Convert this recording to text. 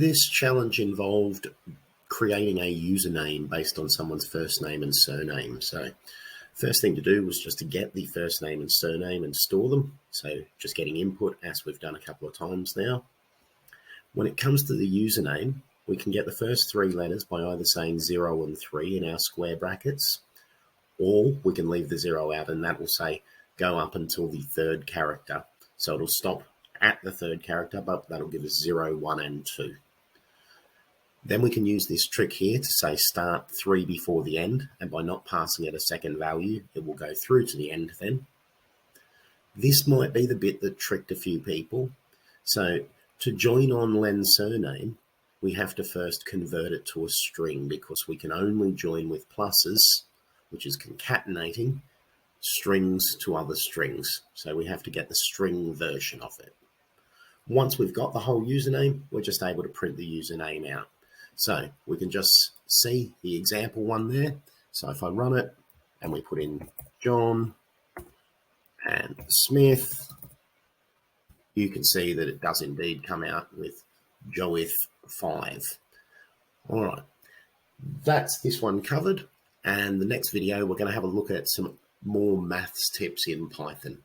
This challenge involved creating a username based on someone's first name and surname. So first thing to do was just to get the first name and surname and store them. So just getting input, as we've done a couple of times now. When it comes to the username, we can get the first three letters by either saying 0 and 3 in our square brackets, or we can leave the 0 out and that will say go up until the third character. So it'll stop at the third character, but that'll give us 0, 1, and 2. Then we can use this trick here to say start 3 before the end, and by not passing it a second value, it will go through to the end then. This might be the bit that tricked a few people. So to join on Len's surname, we have to first convert it to a string because we can only join with pluses, which is concatenating strings to other strings. So we have to get the string version of it. Once we've got the whole username, we're just able to print the username out. So we can just see the example one there. So if I run it and we put in John and Smith, you can see that it does indeed come out with Joith5. All right, that's this one covered. And the next video, we're going to have a look at some more maths tips in Python.